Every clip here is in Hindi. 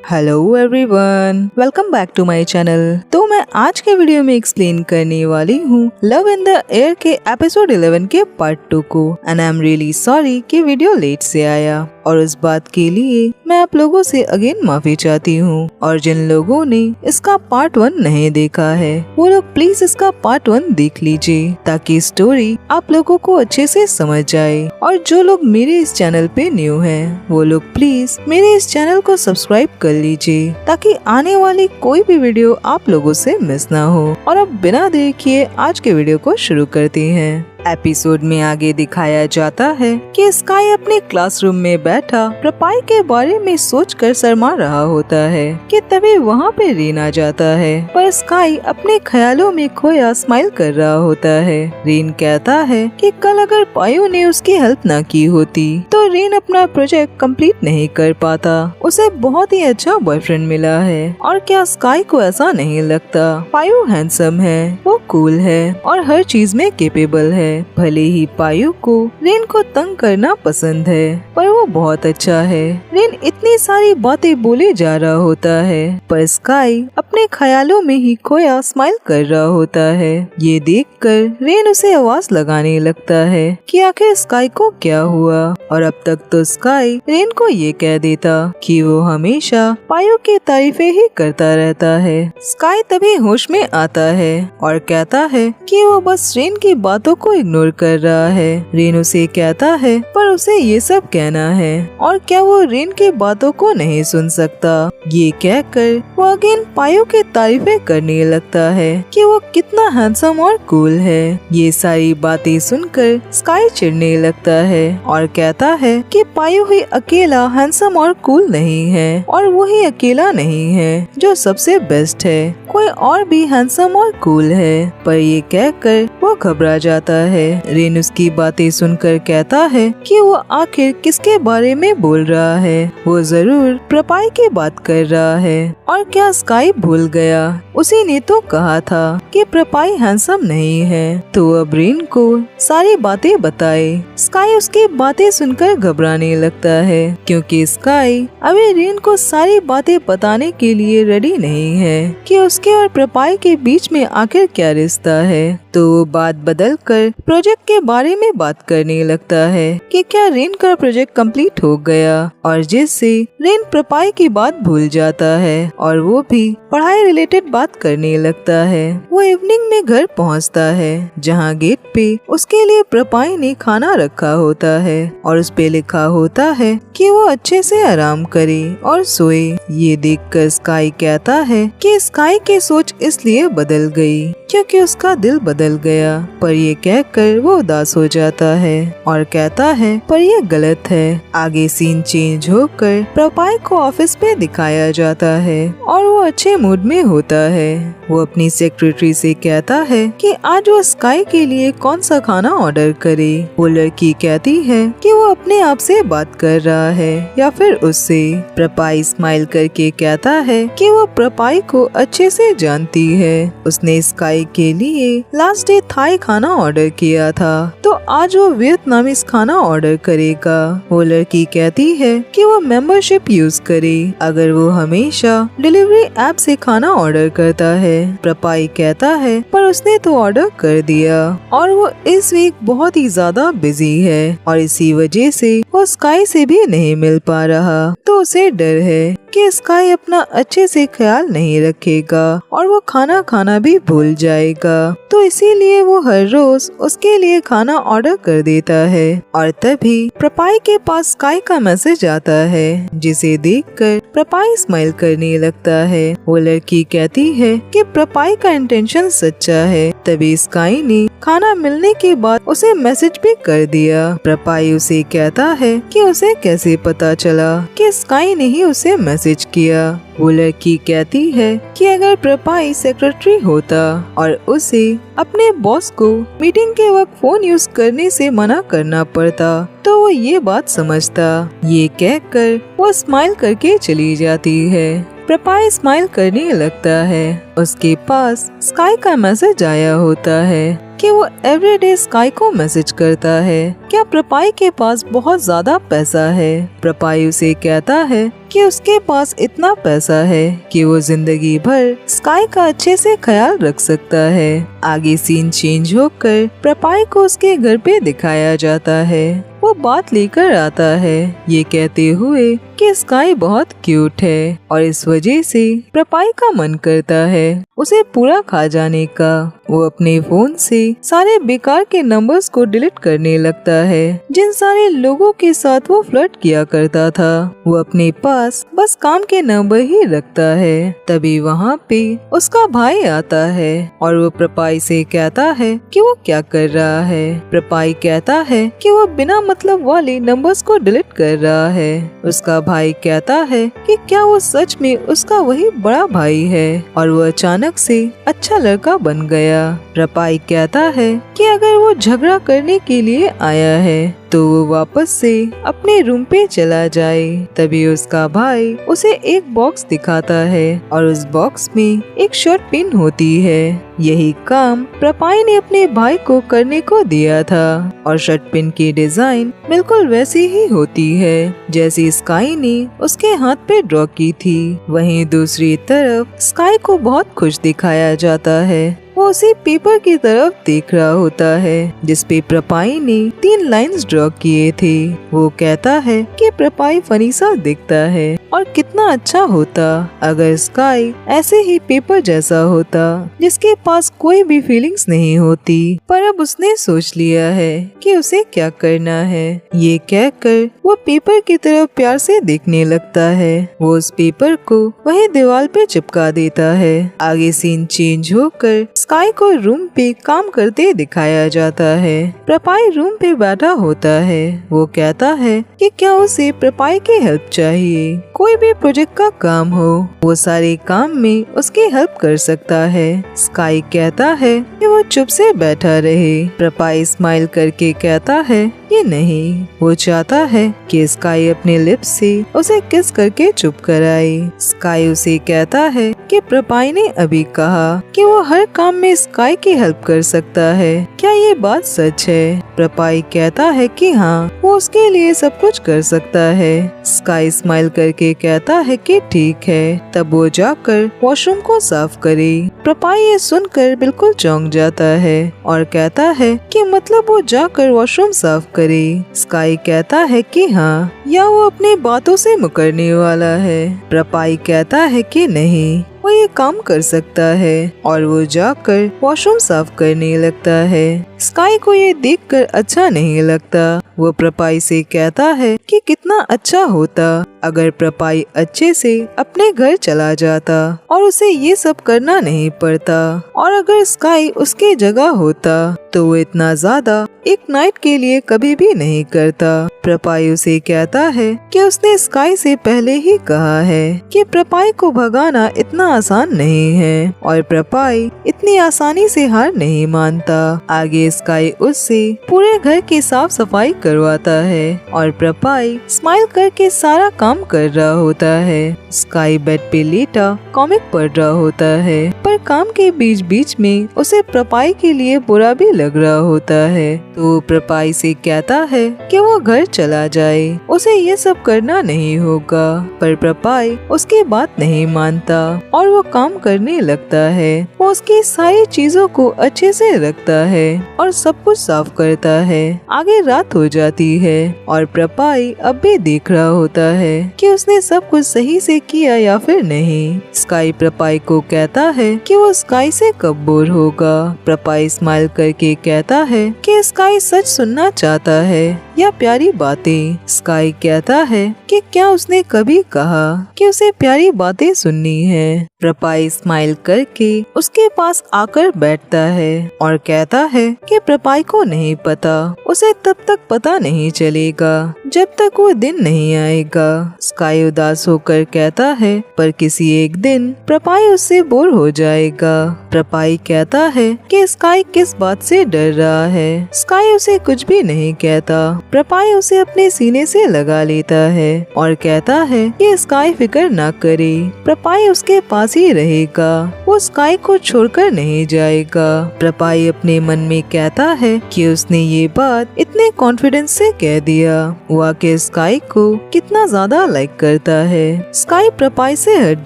Hello everyone, welcome back to my channel. तो मैं आज के वीडियो में एक्सप्लेन करने वाली हूँ लव इन द एयर के एपिसोड 11 के पार्ट 2 को। And I am really sorry कि वीडियो लेट से आया और उस बात के लिए मैं आप लोगों से अगेन माफी चाहती हूँ। और जिन लोगों ने इसका पार्ट 1 नहीं देखा है वो लोग प्लीज इसका पार्ट 1 देख लीजिए ताकि स्टोरी आप लोगों को अच्छे से समझ जाए। और जो लोग मेरे इस चैनल पे न्यू हैं वो लोग प्लीज मेरे इस चैनल को सब्सक्राइब कर लीजिए ताकि आने वाली कोई भी वीडियो आप लोगों से मिस ना हो। और अब बिना देर किए आज के वीडियो को शुरू करते हैं। एपिसोड में आगे दिखाया जाता है कि स्काई अपने क्लासरूम में बैठा प्रपाई के बारे में सोचकर शर्मा रहा होता है कि तभी वहाँ पे रेन आ जाता है। पर स्काई अपने ख्यालों में खोया स्माइल कर रहा होता है। रेन कहता है कि कल अगर पायो ने उसकी हेल्प ना की होती तो रेन अपना प्रोजेक्ट कंप्लीट नहीं कर पाता। उसे बहुत ही अच्छा बॉयफ्रेंड मिला है। और क्या स्काई को ऐसा नहीं लगता? पायो हैंडसम है, वो कूल है और हर चीज में कैपेबल है। भले ही पायो को रेन को तंग करना पसंद है पर वो बहुत अच्छा है। रेन इतनी सारी बातें बोले जा रहा होता है पर स्काई अपने ख्यालों में ही खोया स्माइल कर रहा होता है। ये देखकर रेन उसे आवाज लगाने लगता है कि आखिर स्काई को क्या हुआ। और अब तक तो स्काई रेन को ये कह देता कि वो हमेशा पायो की तारीफें ही करता रहता है। स्काई तभी होश में आता है और कहता है कि वो बस रेन की बातों को इग्नोर कर रहा है। रेन उसे कहता है पर उसे ये सब कहना है और क्या वो रेन की बातों को नहीं सुन सकता। ये कहकर वो अगेन पायो की तारीफें करने लगता है कि वो कितना हैंडसम और कूल है। ये सारी बातें सुनकर स्काई चिढ़ने लगता है और कहता है कि पायो ही अकेला हैंडसम और कूल नहीं है और वो ही अकेला नहीं है जो सबसे बेस्ट है। कोई और भी हैंडसम और कूल है। पर ये कहकर वो घबरा जाता है। रेन उसकी बातें सुनकर कहता है कि वो आखिर किसके बारे में बोल रहा है। वो जरूर प्रपाई की बात कर रहा है। और क्या स्काई भूल गया? उसी ने तो कहा था कि प्रपाई हैंडसम नहीं है। तो अब रेन को सारी बातें बताए। स्काई उसकी बातें सुनकर घबराने लगता है क्योंकि स्काई अभी रेन को सारी बातें बताने के लिए रेडी नहीं है कि उसके और प्रपाई के बीच में आखिर क्या रिश्ता है। तो वो बात बदल कर प्रोजेक्ट के बारे में बात करने लगता है कि क्या रेन का प्रोजेक्ट कंप्लीट हो गया। और जिससे रेन प्रपाई की बात भूल जाता है और वो भी पढ़ाई रिलेटेड बात करने लगता है। वो इवनिंग में घर पहुंचता है जहां गेट पे उसके लिए प्रपाई ने खाना रखा होता है और उस पे लिखा होता है कि वो अच्छे से आराम करे और सोए। ये देखकर स्काई कहता है कि स्काई की सोच इसलिए बदल गई क्योंकि उसका दिल बदल गया। पर ये कहकर वो उदास हो जाता है और कहता है पर ये गलत है। आगे सीन चेंज होकर प्रपाई को ऑफिस पे दिखाया जाता है और वो अच्छे मूड में होता है। वो अपनी सेक्रेटरी से कहता है कि आज वो स्काई के लिए कौन सा खाना ऑर्डर करे। वो लड़की कहती है कि वो अपने आप से बात कर रहा है या फिर उससे। प्रपाई स्माइल करके कहता है कि वो प्रपाई को अच्छे से जानती है। उसने स्काई के लिए लास्ट डे थाई खाना ऑर्डर किया था तो आज वो वियतनामीज खाना ऑर्डर करेगा। वो लड़की कहती है कि वो मेंबरशिप यूज करे अगर वो हमेशा डिलीवरी ऐप से खाना ऑर्डर करता है। प्रपाई कहता है पर उसने तो ऑर्डर कर दिया और वो इस वीक बहुत ही ज्यादा बिजी है और इसी वजह से वो स्काई से भी नहीं मिल पा रहा। तो उसे डर है कि स्काई अपना अच्छे से ख्याल नहीं रखेगा और वो खाना खाना भी भूल जाएगा। तो इसीलिए वो हर रोज उसके लिए खाना ऑर्डर कर देता है। और तभी प्रपाई के पास स्काई का मैसेज आता है जिसे देखकर प्रपाई स्माइल करने लगता है। वो लड़की कहती है कि प्रपाई का इंटेंशन सच्चा है। तभी स्काई ने खाना मिलने के बाद उसे मैसेज भी कर दिया। प्रपाई उसे कहता है कि उसे कैसे पता चला कि स्काई ने ही उसे मैसेज किया। वो लड़की कहती है कि अगर प्रपाई सेक्रेटरी होता और उसे अपने बॉस को मीटिंग के वक्त फोन यूज करने से मना करना पड़ता तो वो ये बात समझता। ये कहकर वो स्माइल करके चली जाती है। प्रपाई स्माइल करने लगता है। उसके पास स्काई का मैसेज आया होता है कि वो एवरीडे स्काई को मैसेज करता है। क्या प्रपाई के पास बहुत ज्यादा पैसा है? प्रपाई उसे कहता है कि उसके पास इतना पैसा है कि वो जिंदगी भर स्काई का अच्छे से ख्याल रख सकता है। आगे सीन चेंज होकर प्रपाई को उसके घर पे दिखाया जाता है। वो बात लेकर आता है ये कहते हुए कि स्काई बहुत क्यूट है और इस वजह से प्रपाई का मन करता है उसे पूरा खा जाने का। वो अपने फोन से सारे बेकार के नंबर्स को डिलीट करने लगता है जिन सारे लोगों के साथ वो फ्लर्ट किया करता था। वो अपने पास बस काम के नंबर ही रखता है। तभी वहाँ पे उसका भाई आता है और वो प्रपाई से कहता है कि वो क्या कर रहा है। प्रपाई कहता है कि वो बिना मतलब वाले नंबर्स को डिलीट कर रहा है। उसका भाई कहता है कि क्या वो सच में उसका वही बड़ा भाई है और वो अचानक से अच्छा लड़का बन गया। प्रपाई कहता है कि अगर वो झगड़ा करने के लिए आया है तो वो वापस से अपने रूम पे चला जाए। तभी उसका भाई उसे एक बॉक्स दिखाता है और उस बॉक्स में एक शर्ट पिन होती है। यही काम प्रपाई ने अपने भाई को करने को दिया था और शर्ट पिन की डिजाइन बिल्कुल वैसी ही होती है जैसी स्काई ने उसके हाथ पे ड्रॉ की थी। वहीं दूसरी तरफ स्काई को बहुत खुश दिखाया जाता है। वो उसी पेपर की तरफ देख रहा होता है जिसपे प्रपाई ने 3 लाइंस ड्रॉ किए थे। वो कहता है कि प्रपाई फनी सा दिखता है और कितना अच्छा होता अगर स्काई ऐसे ही पेपर जैसा होता जिसके पास कोई भी फीलिंग्स नहीं होती। पर अब उसने सोच लिया है कि उसे क्या करना है। ये कहकर वो पेपर की तरफ प्यार से देखने लगता है। वो उस पेपर को वही दीवार पे चिपका देता है। आगे सीन चेंज होकर स्काई को रूम पे काम करते दिखाया जाता है। प्रपाई रूम पे बैठा होता है। वो कहता है कि क्या उसे प्रपाई की हेल्प चाहिए। कोई भी प्रोजेक्ट का काम हो वो सारे काम में उसकी हेल्प कर सकता है। स्काई कहता है कि वो चुप से बैठा रहे। प्रपाई स्माइल करके कहता है कि नहीं, वो चाहता है कि स्काई अपने लिप्स से उसे किस करके चुप कराए। स्काई उसे कहता है कि प्रपाई ने अभी कहा कि वो हर काम में स्काई की हेल्प कर सकता है। क्या ये बात सच है? प्रपाई कहता है कि हाँ, वो उसके लिए सब कुछ कर सकता है। स्काई स्माइल करके कहता है कि ठीक है। तब वो जाकर वॉशरूम को साफ करे। प्रपाई ये सुनकर बिल्कुल चौंक जाता है और कहता है कि मतलब वो जाकर वॉशरूम साफ करे। स्काई कहता है कि हाँ, या वो अपनी बातों से मुकरने वाला है। प्रपाई कहता है कि नहीं, वो ये काम कर सकता है और वो जाकर वॉशरूम साफ करने लगता है। स्काई को ये देखकर अच्छा नहीं लगता। वो प्रपाई से कहता है कि कितना अच्छा होता अगर प्रपाई अच्छे से अपने घर चला जाता और उसे ये सब करना नहीं पड़ता, और अगर स्काई उसकी जगह होता तो वो इतना ज्यादा एक नाइट के लिए कभी भी नहीं करता। प्रपाई उसे कहता है कि उसने स्काई से पहले ही कहा है कि प्रपाई को भगाना इतना आसान नहीं है और प्रपाई इतनी आसानी से हार नहीं मानता। आगे स्काई उससे पूरे घर की साफ सफाई करवाता है और प्रपाई स्माइल करके सारा काम कर रहा होता है। स्काई बेड पे लेटा कॉमिक पढ़ रहा होता है, पर काम के बीच बीच में उसे प्रपाई के लिए बुरा भी लग रहा होता है। तो प्रपाई से कहता है कि वो घर चला जाए, उसे ये सब करना नहीं होगा। पर प्रपाई उसकी बात नहीं मानता और वो काम करने लगता है। वो उसकी सारी चीजों को अच्छे से रखता है और सब कुछ साफ करता है। आगे रात हो जाती है और प्रपाई अब भी देख रहा होता है कि उसने सब कुछ सही से किया या फिर नहीं। स्काई प्रपाई को कहता है कि वो स्काई से कब बोर होगा। प्रपाई स्माइल करके कहता है कि स्काई सच सुनना चाहता है या प्यारी बातें। स्काई कहता है कि क्या उसने कभी कहा कि उसे प्यारी बातें सुननी है। प्रपाई स्माइल करके उसके पास आकर बैठता है और कहता है कि प्रपाई को नहीं पता, उसे तब तक पता नहीं चलेगा जब तक वो दिन नहीं आएगा। स्काई उदास होकर कहता है पर किसी एक दिन प्रपाई उससे बोर हो जाएगा। प्रपाई कहता है कि स्काई किस बात से डर रहा है। स्काई उसे कुछ भी नहीं कहता। प्रपाई उसे अपने सीने से लगा लेता है और कहता है कि स्काई फिक्र ना करे। प्रपाई उसके पास पास ही रहेगा, वो स्काई को छोड़कर नहीं जाएगा। प्रपाई अपने मन में कहता है कि उसने ये बात इतने कॉन्फिडेंस से कह दिया। वो आके स्काई को कितना ज्यादा लाइक करता है। स्काई प्रपाई से हट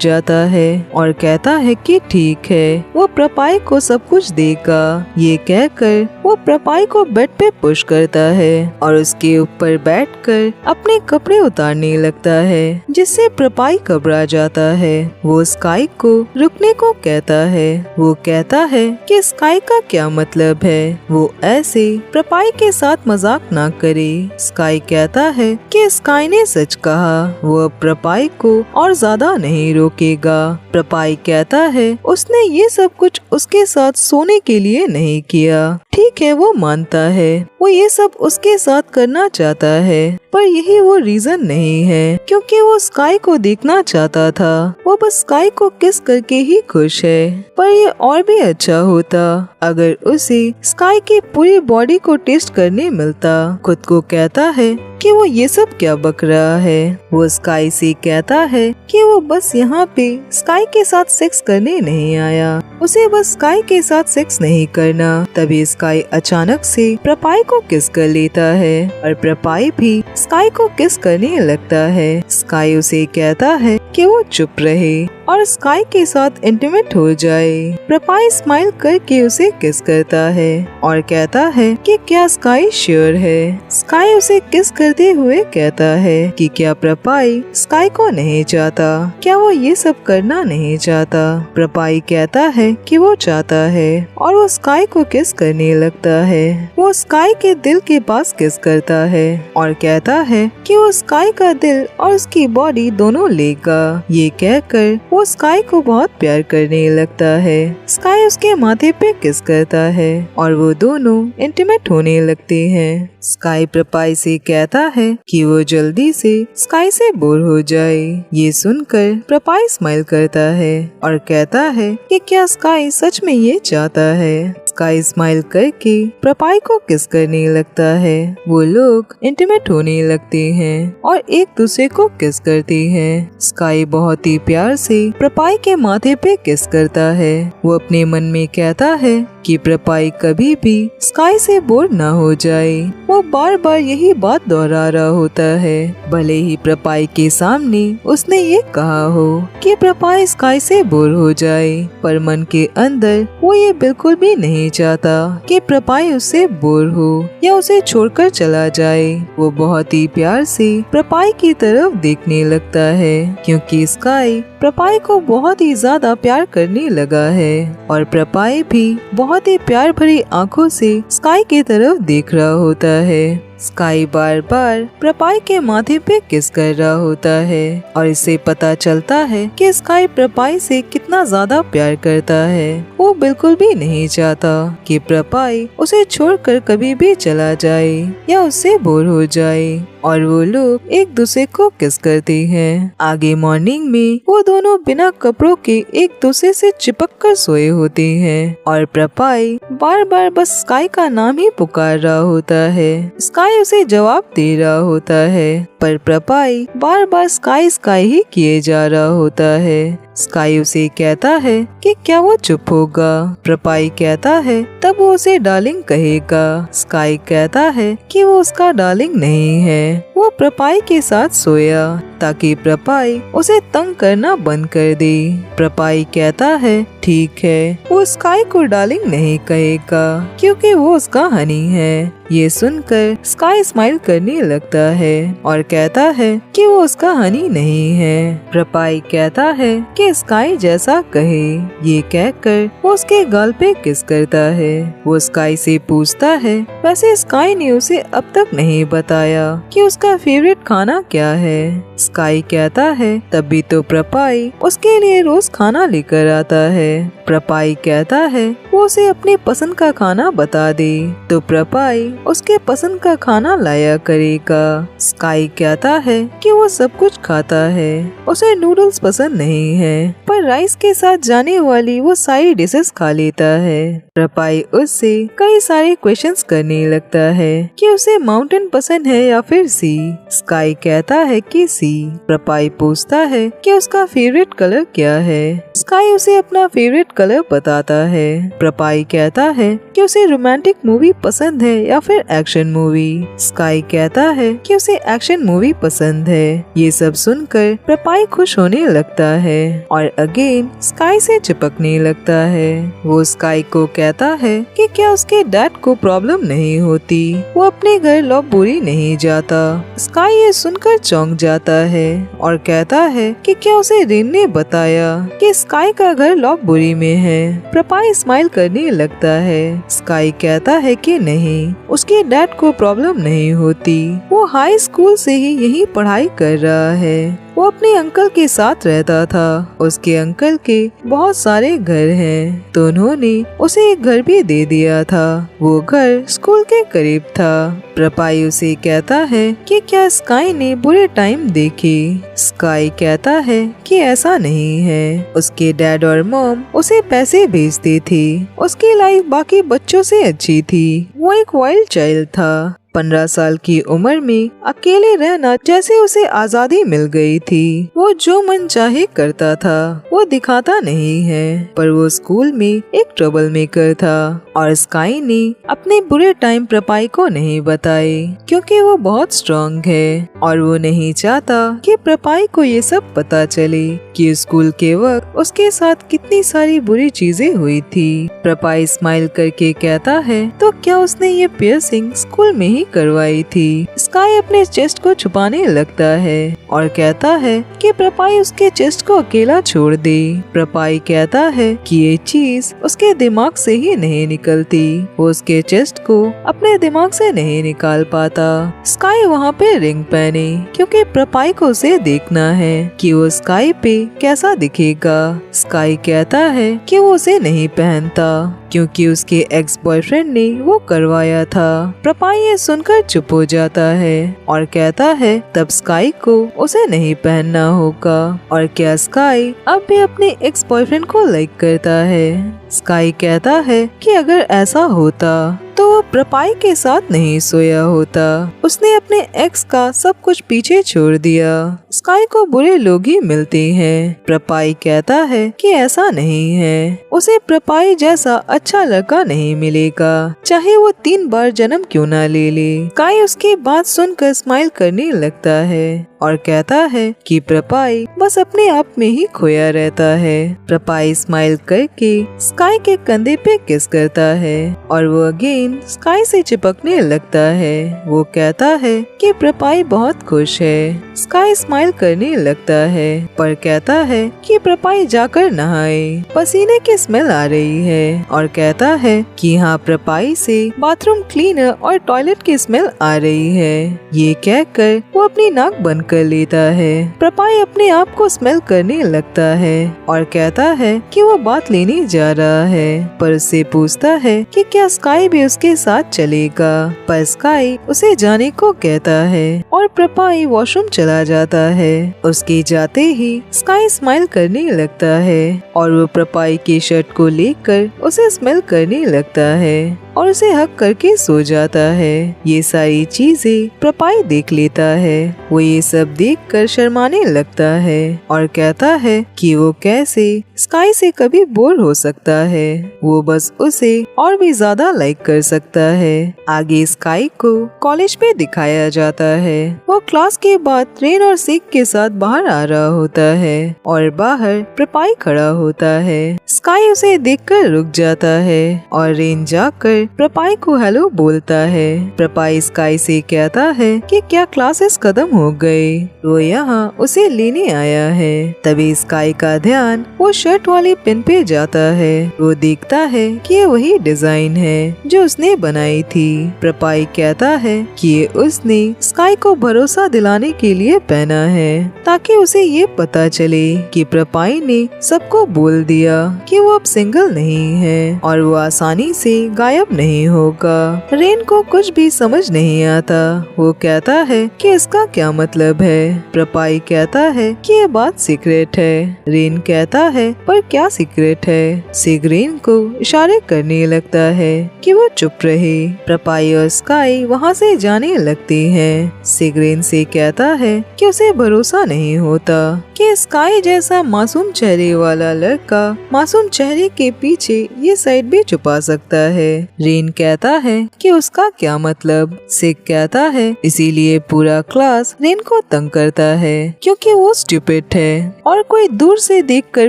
जाता है और कहता है कि ठीक है, वो प्रपाई को सब कुछ देगा। ये कहकर वो प्रपाई को बेड पे पुश करता है और उसके ऊपर बैठकर अपने कपड़े उतारने लगता है, जिससे प्रपाई घबरा जाता है। वो स्काई को रुकने को कहता है। वो कहता है कि स्काई का क्या मतलब है, वो ऐसे प्रपाई के साथ मजाक ना करे। स्काई कहता है कि स्काई ने सच कहा, वो अब प्रपाई को और ज्यादा नहीं रोकेगा। प्रपाई कहता है उसने ये सब कुछ उसके साथ सोने के लिए नहीं किया। ठीक है, वो मानता है, वो ये सब उसके साथ करना चाहता है, पर यही वो रीजन नहीं है, क्योंकि वो स्काई को देखना चाहता था। वो बस स्काई को किस करके ही खुश है। पर ये और भी अच्छा होता अगर उसे स्काई की पूरी बॉडी को टेस्ट करने मिलता। खुद को कहता है कि वो ये सब क्या बक रहा है। वो स्काई से कहता है कि वो बस यहाँ पे स्काई के साथ सेक्स करने नहीं आया, उसे बस स्काई के साथ सेक्स नहीं करना। तभी स्काई अचानक से प्रपाई को किस कर लेता है और प्रपाई भी स्काई को किस करने लगता है। स्काई उसे कहता है कि वो चुप रहे और स्काई के साथ इंटीमेट हो जाए। प्रपाई स्माइल करके उसे किस करता है और कहता है कि क्या स्काई श्योर है। स्काई उसे किस करते हुए कहता है कि क्या प्रपाई स्काई को नहीं चाहता, क्या वो ये सब करना नहीं चाहता। प्रपाई कहता है कि वो चाहता है और वो स्काई को किस करने लगता है। वो स्काई के दिल के पास किस करता है और कहता है कि वो स्काई का दिल और उसकी बॉडी दोनों लेगा। ये कहकर वो स्काई को बहुत प्यार करने लगता है। स्काई उसके माथे पे किस करता है और वो दोनों इंटीमेट होने लगते हैं। स्काई प्रपाई से कहता है कि वो जल्दी से स्काई से बोर हो जाए। ये सुनकर प्रपाई स्माइल करता है और कहता है कि क्या स्काई सच में ये चाहता है। स्काई स्माइल करके प्रपाई को किस करने लगता है। वो लोग इंटीमेट होने लगते हैं और एक दूसरे को किस करते हैं। स्काई बहुत ही प्यार से प्रपाई के माथे पे किस करता है। वो अपने मन में कहता है कि प्रपाई कभी भी स्काई से बोर न हो जाए। वो बार बार यही बात दोहरा रहा होता है, भले ही प्रपाई के सामने उसने ये कहा हो कि प्रपाई स्काई से बोर हो जाए, पर मन के अंदर वो ये बिल्कुल भी नहीं चाहता कि प्रपाई उससे बोर हो या उसे छोड़कर चला जाए। वो बहुत ही प्यार से प्रपाई की तरफ देखने लगता है, क्योंकि स्काई प्रपाई को बहुत ही ज्यादा प्यार करने लगा है और प्रपाई भी बहुत ही प्यार भरी आंखों से स्काई की तरफ देख रहा होता है। स्काई बार बार प्रपाई के माथे पे किस कर रहा होता है और इससे पता चलता है कि स्काई प्रपाई से कितना ज्यादा प्यार करता है। वो बिल्कुल भी नहीं चाहता कि प्रपाई उसे छोड़कर कभी भी चला जाए या उससे बोर हो जाए और वो लोग एक दूसरे को किस करते हैं। आगे मॉर्निंग में वो दोनों बिना कपड़ों के एक दूसरे से चिपक कर सोए होते हैं और प्रपाई बार बार बस स्काई का नाम ही पुकार रहा होता है। स्काई उसे जवाब दे रहा होता है, पर प्रपाई बार बार स्काई स्काई ही किए जा रहा होता है। स्काई उसे कहता है कि क्या वो चुप होगा। प्रपाई कहता है तब वो उसे डार्लिंग कहेगा। स्काई कहता है कि वो उसका डार्लिंग नहीं है। वो प्रपाई के साथ सोया ताकि प्रपाई उसे तंग करना बंद कर दे। प्रपाई कहता है ठीक है, वो स्काई को डार्लिंग नहीं कहेगा क्योंकि वो उसका हनी है। ये सुनकर स्काई स्माइल करने लगता है और कहता है कि वो उसका हनी नहीं है। प्रपाई कहता है कि स्काई जैसा कहे। ये कहकर वो उसके गाल पे किस करता है। वो स्काई से पूछता है, वैसे स्काई ने उसे अब तक नहीं बताया कि उसका फेवरेट खाना क्या है। स्काई कहता है तभी तो प्रपाई उसके लिए रोज खाना लेकर आता है। प्रपाई कहता है वो उसे अपने पसंद का खाना बता दे तो प्रपाई उसके पसंद का खाना लाया करेगा। स्काई कहता है कि वो सब कुछ खाता है, उसे नूडल्स पसंद नहीं है, पर राइस के साथ जाने वाली वो सारी डिशेस खा लेता है। प्रपाई उससे कई सारे क्वेश्चंस करने लगता है कि उसे माउंटेन पसंद है या फिर सी। स्काई कहता है कि सी। प्रपाई पूछता है कि उसका फेवरेट कलर क्या है। स्काई उसे अपना फेवरेट कलर बताता है। प्रपाई कहता है कि उसे रोमांटिक मूवी पसंद है या फिर एक्शन मूवी। स्काई कहता है कि उसे एक्शन मूवी पसंद है। ये सब सुनकर प्रपाई खुश होने लगता है और अगेन स्काई से चिपकने लगता है। वो स्काई को कहता है कि क्या उसके डैड को प्रॉब्लम नहीं होती, वो अपने घर लॉबबुरी नहीं जाता। स्काई ये सुनकर चौंक जाता है और कहता है कि क्या उसे रेन ने बताया कि स्काई का घर लॉबबुरी में है। प्रपाई स्माइल करने लगता है। स्काई कहता है कि नहीं, उसके डैड को प्रॉब्लम नहीं होती, वो हाई स्कूल से ही यही पढ़ाई कर रहा है। वो अपने अंकल के साथ रहता था। उसके अंकल के बहुत सारे घर हैं, तो उन्होंने उसे एक घर भी दे दिया था। वो घर स्कूल के करीब था। प्रपाई उसे कहता है कि क्या स्काई ने बुरे टाइम देखे। स्काई कहता है कि ऐसा नहीं है, उसके डैड और मॉम उसे पैसे भेजते थे। उसकी लाइफ बाकी बच्चों से अच्छी थी। वो एक वाइल्ड चाइल्ड था। 15 साल की उम्र में अकेले रहना जैसे उसे आजादी मिल गई थी। वो जो मन चाहे करता था, वो दिखाता नहीं है, पर वो स्कूल में एक ट्रबल मेकर था और स्काई ने अपने बुरे टाइम प्रपाई को नहीं बताए क्योंकि वो बहुत स्ट्रॉन्ग है और वो नहीं चाहता कि प्रपाई को ये सब पता चले कि स्कूल के वक्त उसके साथ कितनी सारी बुरी चीजें हुई थी। प्रपाई स्माइल करके कहता है, तो क्या उसने ये पियर्सिंग स्कूल में ही करवाई थी। स्काई अपने चेस्ट को छुपाने लगता है और कहता है कि प्रपाई उसके चेस्ट को अकेला छोड़ दे। प्रपाई कहता है कि ये चीज उसके दिमाग से ही नहीं निकलती, वो उसके चेस्ट को अपने दिमाग से नहीं निकाल पाता। स्काई वहाँ पे रिंग पहने क्योंकि प्रपाई को उसे देखना है कि वो स्काई पे कैसा दिखेगा। स्काई कहता है कि वो उसे नहीं पहनता क्योंकि उसके एक्स बॉयफ्रेंड ने वो करवाया था। प्रपाई ये सुनकर चुप हो जाता है और कहता है तब स्काई को उसे नहीं पहनना होगा। और क्या स्काई अब भी अपने एक्स बॉयफ्रेंड को लाइक करता है? स्काई कहता है कि अगर ऐसा होता तो वो प्रपाई के साथ नहीं सोया होता। उसने अपने एक्स का सब कुछ पीछे छोड़ दिया। स्काई को बुरे लोग ही मिलते हैं। प्रपाई कहता है कि ऐसा नहीं है, उसे प्रपाई जैसा अच्छा लड़का नहीं मिलेगा, चाहे वो 3 बार जन्म क्यों ना ले ले। स्काई उसकी बात सुनकर स्माइल करने लगता है और कहता है कि प्रपाई बस अपने आप में ही खोया रहता है। प्रपाई स्माइल करके स्काई के कंधे पे किस करता है और वो अगेन स्काई से चिपकने लगता है। वो कहता है कि प्रपाई बहुत खुश है। स्काई स्माइल करने लगता है पर कहता है कि प्रपाई जाकर नहाए, पसीने की स्मेल आ रही है और कहता है कि हाँ, प्रपाई से बाथरूम क्लीनर और टॉयलेट की स्मेल आ रही है। ये कहकर वो अपनी नाक बंद कर लेता है। प्रपाई अपने आप को स्मेल करने लगता है और कहता है कि वो बात लेने जा रहा है, पर उससे पूछता है कि क्या स्काई भी उसके साथ चलेगा, पर स्काई उसे जाने को कहता है और प्रपाई वॉशरूम चला जाता है। उसके जाते ही स्काई स्माइल करने लगता है और वो प्रपाई की शर्ट को लेकर उसे स्मेल करने लगता है और उसे हक करके सो जाता है। ये सारी चीजें प्रपाई देख लेता है। वो ये सब देखकर शर्माने लगता है और कहता है कि वो कैसे स्काई से कभी बोर हो सकता है, वो बस उसे और भी ज्यादा लाइक कर सकता है। आगे स्काई को कॉलेज पे दिखाया जाता है। वो क्लास के बाद रेन और सिक के साथ बाहर आ रहा होता है और बाहर प्रपाई खड़ा होता है। स्काई उसे देखकर रुक जाता है और रेन जाकर प्रपाई को हेलो बोलता है। प्रपाई स्काई से कहता है कि क्या क्लासेस खत्म हो गए, वो यहाँ उसे लेने आया है। तभी स्काई का ध्यान वो शर्ट वाली पेन पे जाता है। वो देखता है कि ये वही डिजाइन है जो उसने बनाई थी। प्रपाई कहता है कि ये उसने स्काई को भरोसा दिलाने के लिए पहना है ताकि उसे ये पता चले कि प्रपाई ने सबको बोल दिया कि वो अब सिंगल नहीं है और वो आसानी से गायब अब नहीं होगा। रेन को कुछ भी समझ नहीं आता। वो कहता है कि इसका क्या मतलब है। प्रपाई कहता है कि ये बात सीक्रेट है। रेन कहता है पर क्या सीक्रेट है। सिग रेन को इशारे करने लगता है कि वो चुप रहे। प्रपाई और स्काई वहाँ से जाने लगती हैं। सिग रेन से कहता है कि उसे भरोसा नहीं होता कि स्काई जैसा मासूम चेहरे वाला लड़का मासूम चेहरे के पीछे ये साइड भी छुपा सकता है। रेन कहता है कि उसका क्या मतलब। सिग कहता है इसीलिए पूरा क्लास रेन को तंग करता है क्योंकि वो स्टूपिड है और कोई दूर से देखकर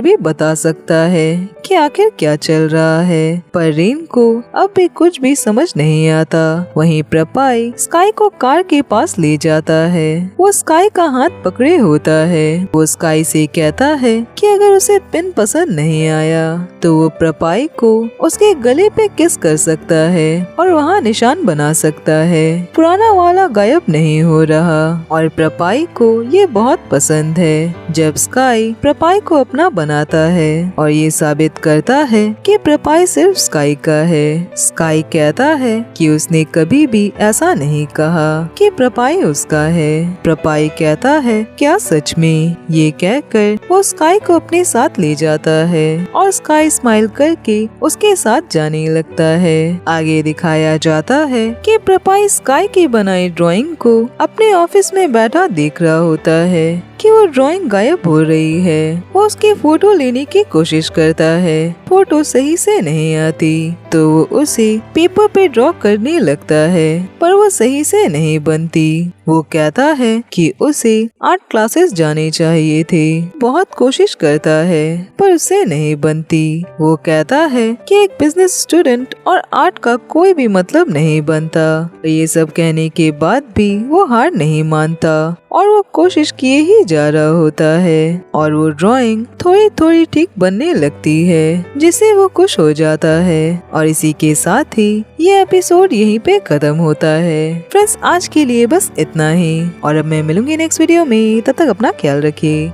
भी बता सकता है कि आखिर क्या चल रहा है। पर रेन को अब भी कुछ भी समझ नहीं आता। वहीं प्रपाई स्काई को कार के पास ले जाता है। वो स्काई का हाथ पकड़े होता है। वो स्काई से कहता है कि अगर उसे पिन पसंद नहीं आया तो वो प्रपाई को उसके गले पे किस कर सकता है और वहाँ निशान बना सकता है। पुराना वाला गायब नहीं हो रहा और प्रपाई को ये बहुत पसंद है। जब स्काई प्रपाई को अपना बनाता है और ये साबित करता है कि प्रपाई सिर्फ स्काई का है। स्काई कहता है कि उसने कभी भी ऐसा नहीं कहा कि प्रपाई उसका है। प्रपाई कहता है क्या सच में। ये कहकर वो स्काई को अपने साथ ले जाता है और स्काई स्माइल करके उसके साथ जाने लगता है। आगे दिखाया जाता है कि प्रपाई स्काई की बनाई ड्राइंग को अपने ऑफिस में बैठा देख रहा होता है कि वो ड्राइंग गायब हो रही है। वो उसकी फोटो लेने की कोशिश करता है। फोटो सही से नहीं आती तो वो उसे पेपर पे ड्रॉ करने लगता है पर वो सही से नहीं बनती। वो कहता है कि उसे आर्ट क्लासेस जाने चाहिए थे। बहुत कोशिश करता है पर उससे नहीं बनती। वो कहता है कि एक बिजनेस स्टूडेंट और आर्ट का कोई भी मतलब नहीं बनता। ये सब कहने के बाद भी वो हार नहीं मानता और वो कोशिश किए ही जा रहा होता है और वो ड्राइंग थोड़ी थोड़ी ठीक बनने लगती है जिससे वो खुश हो जाता है। और इसी के साथ ही ये एपिसोड यहीं पे खत्म होता है। फ्रेंड्स आज के लिए बस इतना ही और अब मैं मिलूंगी नेक्स्ट वीडियो में। तब तक अपना ख्याल रखिए।